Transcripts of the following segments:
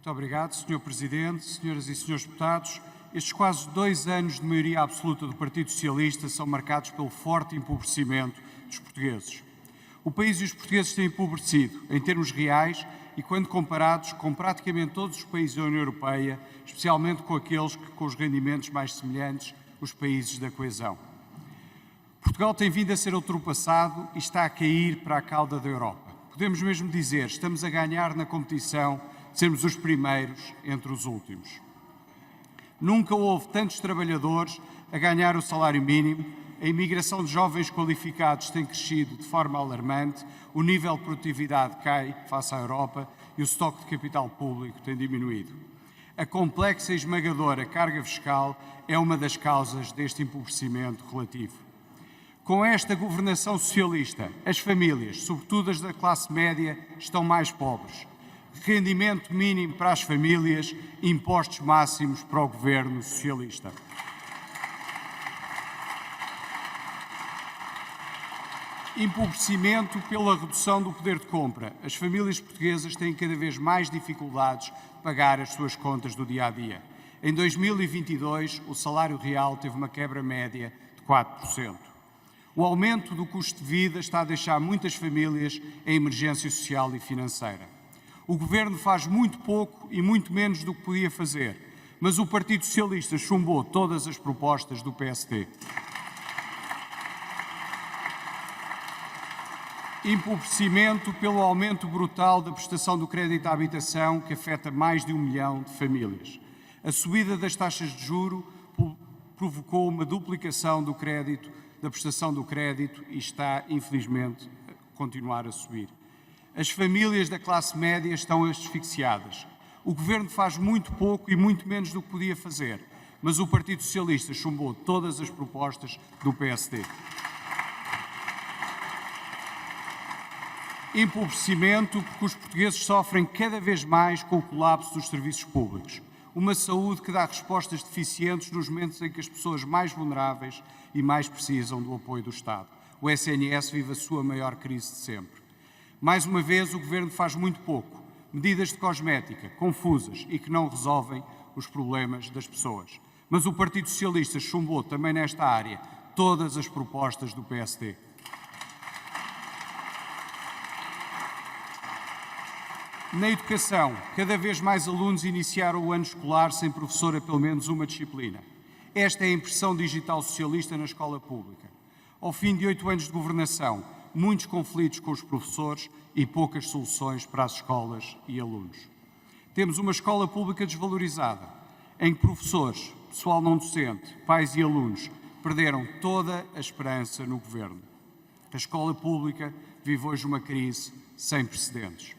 Muito obrigado, Sr. Presidente, Senhoras e Senhores Deputados. Estes quase 2 anos de maioria absoluta do Partido Socialista são marcados pelo forte empobrecimento dos portugueses. O país e os portugueses têm empobrecido, em termos reais, e quando comparados com praticamente todos os países da União Europeia, especialmente com aqueles com os rendimentos mais semelhantes, os países da coesão. Portugal tem vindo a ser ultrapassado e está a cair para a cauda da Europa. Podemos mesmo dizer, estamos a ganhar na competição de sermos os primeiros entre os últimos. Nunca houve tantos trabalhadores a ganhar o salário mínimo, a imigração de jovens qualificados tem crescido de forma alarmante, o nível de produtividade cai face à Europa e o estoque de capital público tem diminuído. A complexa e esmagadora carga fiscal é uma das causas deste empobrecimento relativo. Com esta governação socialista, as famílias, sobretudo as da classe média, estão mais pobres. Rendimento mínimo para as famílias, impostos máximos para o governo socialista. Empobrecimento pela redução do poder de compra. As famílias portuguesas têm cada vez mais dificuldades de pagar as suas contas do dia-a-dia. Em 2022, o salário real teve uma quebra média de 4%. O aumento do custo de vida está a deixar muitas famílias em emergência social e financeira. O Governo faz muito pouco e muito menos do que podia fazer, mas o Partido Socialista chumbou todas as propostas do PSD. Empobrecimento pelo aumento brutal da prestação do crédito à habitação, que afeta mais de 1 milhão de famílias. A subida das taxas de juro provocou uma duplicação do crédito, da prestação do crédito e está, infelizmente, a continuar a subir. As famílias da classe média estão asfixiadas. O Governo faz muito pouco e muito menos do que podia fazer, mas o Partido Socialista chumbou todas as propostas do PSD. Empobrecimento porque os portugueses sofrem cada vez mais com o colapso dos serviços públicos. Uma saúde que dá respostas deficientes nos momentos em que as pessoas mais vulneráveis e mais precisam do apoio do Estado. O SNS vive a sua maior crise de sempre. Mais uma vez, o Governo faz muito pouco. Medidas de cosmética, confusas e que não resolvem os problemas das pessoas. Mas o Partido Socialista chumbou também nesta área todas as propostas do PSD. Na educação, cada vez mais alunos iniciaram o ano escolar sem professor a pelo menos uma disciplina. Esta é a impressão digital socialista na escola pública. Ao fim de 8 anos de governação, muitos conflitos com os professores e poucas soluções para as escolas e alunos. Temos uma escola pública desvalorizada, em que professores, pessoal não docente, pais e alunos perderam toda a esperança no governo. A escola pública vive hoje uma crise sem precedentes.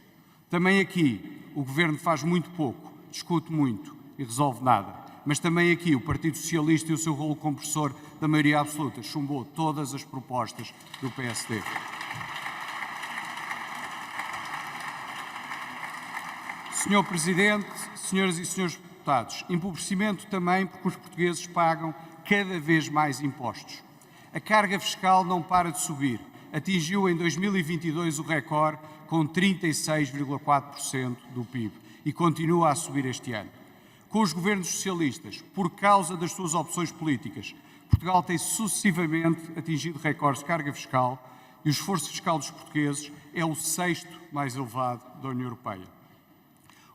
Também aqui o Governo faz muito pouco, discute muito e resolve nada. Mas também aqui o Partido Socialista e o seu rolo compressor da maioria absoluta chumbou todas as propostas do PSD. Senhor Presidente, Senhoras e Senhores Deputados, empobrecimento também porque os portugueses pagam cada vez mais impostos. A carga fiscal não para de subir. Atingiu em 2022 o recorde com 36,4% do PIB e continua a subir este ano. Com os governos socialistas, por causa das suas opções políticas, Portugal tem sucessivamente atingido recordes de carga fiscal e o esforço fiscal dos portugueses é o 6º mais elevado da União Europeia.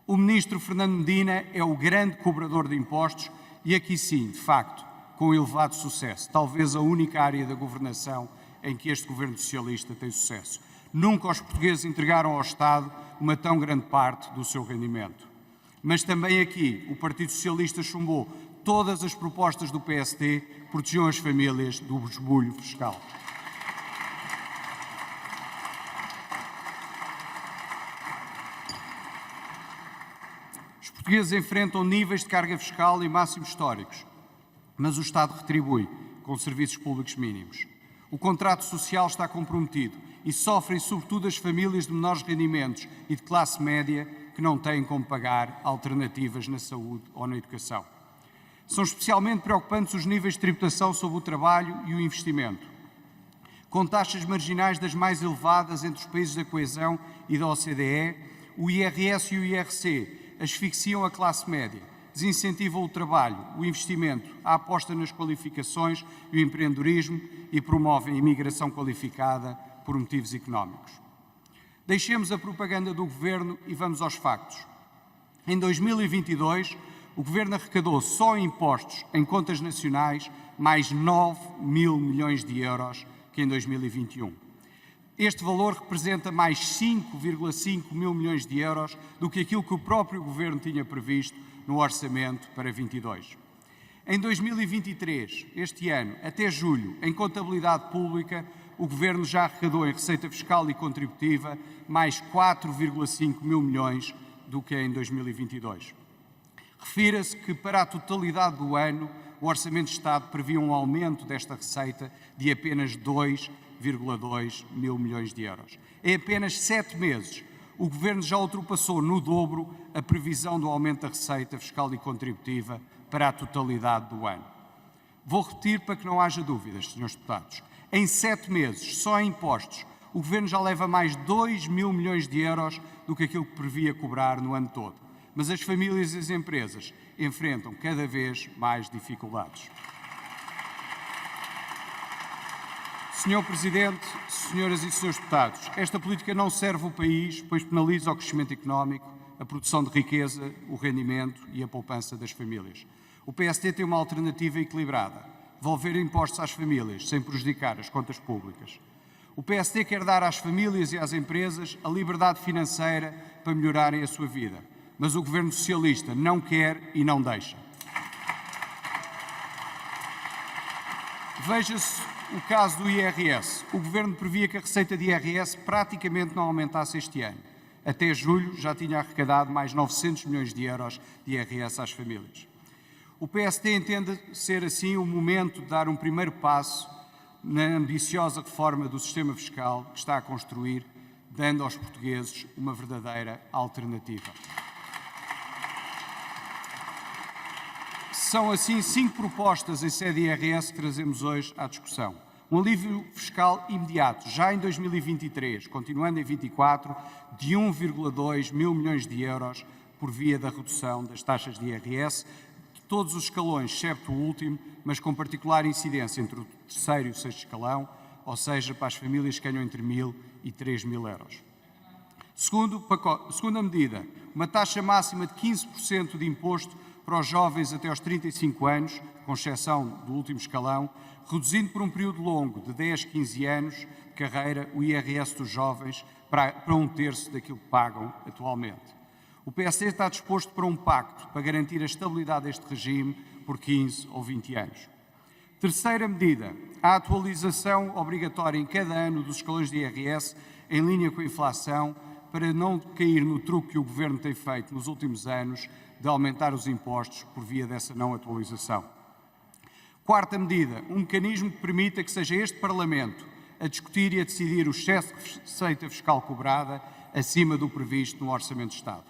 O ministro Fernando Medina é o grande cobrador de impostos e aqui sim, de facto, com elevado sucesso, talvez a única área da governação em que este governo socialista tem sucesso. Nunca os portugueses entregaram ao Estado uma tão grande parte do seu rendimento. Mas também aqui o Partido Socialista chumbou todas as propostas do PSD, protegeu as famílias do esbulho fiscal. Os portugueses enfrentam níveis de carga fiscal e máximos históricos, mas o Estado retribui com serviços públicos mínimos. O contrato social está comprometido e sofrem sobretudo as famílias de menores rendimentos e de classe média que não têm como pagar alternativas na saúde ou na educação. São especialmente preocupantes os níveis de tributação sobre o trabalho e o investimento. Com taxas marginais das mais elevadas entre os países da coesão e da OCDE, o IRS e o IRC asfixiam a classe média, desincentivam o trabalho, o investimento, a aposta nas qualificações e o empreendedorismo e promovem a imigração qualificada por motivos económicos. Deixemos a propaganda do Governo e vamos aos factos. Em 2022, o Governo arrecadou só em impostos em contas nacionais mais 9 mil milhões de euros que em 2021. Este valor representa mais 5,5 mil milhões de euros do que aquilo que o próprio Governo tinha previsto no orçamento para 22. Em 2023, este ano, até julho, em contabilidade pública, o Governo já arrecadou em receita fiscal e contributiva mais 4,5 mil milhões do que em 2022. Refira-se que para a totalidade do ano o Orçamento de Estado previa um aumento desta receita de apenas 2,2 mil milhões de euros. Em apenas 7 meses, o Governo já ultrapassou no dobro a previsão do aumento da receita fiscal e contributiva para a totalidade do ano. Vou repetir para que não haja dúvidas, senhores deputados. Em 7 meses, só em impostos, o Governo já leva mais 2 mil milhões de euros do que aquilo que previa cobrar no ano todo. Mas as famílias e as empresas enfrentam cada vez mais dificuldades. Senhor Presidente, senhoras e senhores deputados, esta política não serve o país, pois penaliza o crescimento económico, a produção de riqueza, o rendimento e a poupança das famílias. O PSD tem uma alternativa equilibrada: devolver impostos às famílias, sem prejudicar as contas públicas. O PSD quer dar às famílias e às empresas a liberdade financeira para melhorarem a sua vida, mas o Governo Socialista não quer e não deixa. Veja-se o caso do IRS. O Governo previa que a receita de IRS praticamente não aumentasse este ano. Até julho já tinha arrecadado mais 900 milhões de euros de IRS às famílias. O PSD entende ser assim o momento de dar um primeiro passo na ambiciosa reforma do sistema fiscal que está a construir, dando aos portugueses uma verdadeira alternativa. São assim 5 propostas em sede IRS que trazemos hoje à discussão. Um alívio fiscal imediato, já em 2023, continuando em 24, de 1,2 mil milhões de euros por via da redução das taxas de IRS, de todos os escalões, excepto o último, mas com particular incidência entre o terceiro e o sexto escalão, ou seja, para as famílias que ganham entre 1.000 e 3.000 euros. Segunda medida, uma taxa máxima de 15% de imposto para os jovens até aos 35 anos, com exceção do último escalão, reduzindo por um período longo de 10, 15 anos de carreira o IRS dos jovens para 1/3 daquilo que pagam atualmente. O PSD está disposto para um pacto para garantir a estabilidade deste regime por 15 ou 20 anos. Terceira medida, a atualização obrigatória em cada ano dos escalões de IRS em linha com a inflação para não cair no truque que o Governo tem feito nos últimos anos de aumentar os impostos por via dessa não atualização. Quarta medida, um mecanismo que permita que seja este Parlamento a discutir e a decidir o excesso de receita fiscal cobrada acima do previsto no Orçamento de Estado.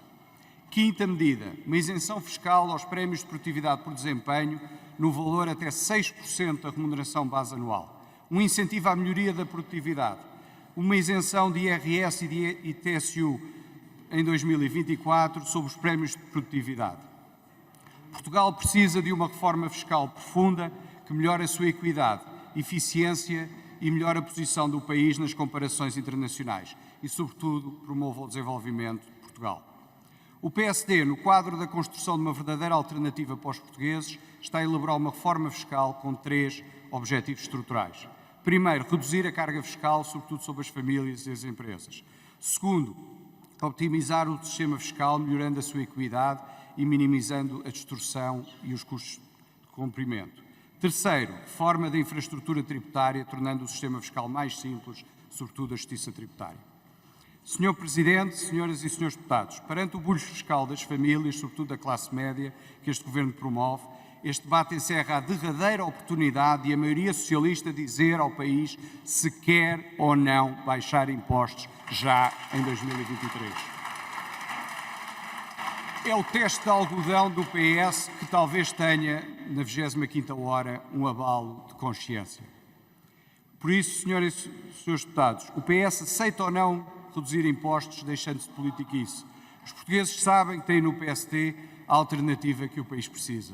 Quinta medida, uma isenção fiscal aos prémios de produtividade por desempenho no valor até 6% da remuneração base anual. Um incentivo à melhoria da produtividade. Uma isenção de IRS e de TSU em 2024 sobre os prémios de produtividade. Portugal precisa de uma reforma fiscal profunda que melhore a sua equidade, eficiência e melhore a posição do país nas comparações internacionais e, sobretudo, promova o desenvolvimento de Portugal. O PSD, no quadro da construção de uma verdadeira alternativa para os portugueses, está a elaborar uma reforma fiscal com 3 objetivos estruturais. Primeiro, reduzir a carga fiscal, sobretudo sobre as famílias e as empresas. Segundo, optimizar o sistema fiscal, melhorando a sua equidade e minimizando a distorção e os custos de cumprimento. Terceiro, reforma da infraestrutura tributária, tornando o sistema fiscal mais simples, sobretudo a justiça tributária. Senhor Presidente, senhoras e senhores deputados, perante o bulho fiscal das famílias, sobretudo da classe média, que este Governo promove, este debate encerra a derradeira oportunidade de a maioria socialista dizer ao país se quer ou não baixar impostos já em 2023. É o teste de algodão do PS que talvez tenha, na 25ª hora, um abalo de consciência. Por isso, senhoras e senhores deputados, o PS aceita ou não reduzir impostos deixando-se de politiquice, Os portugueses sabem que têm no PST a alternativa que o país precisa.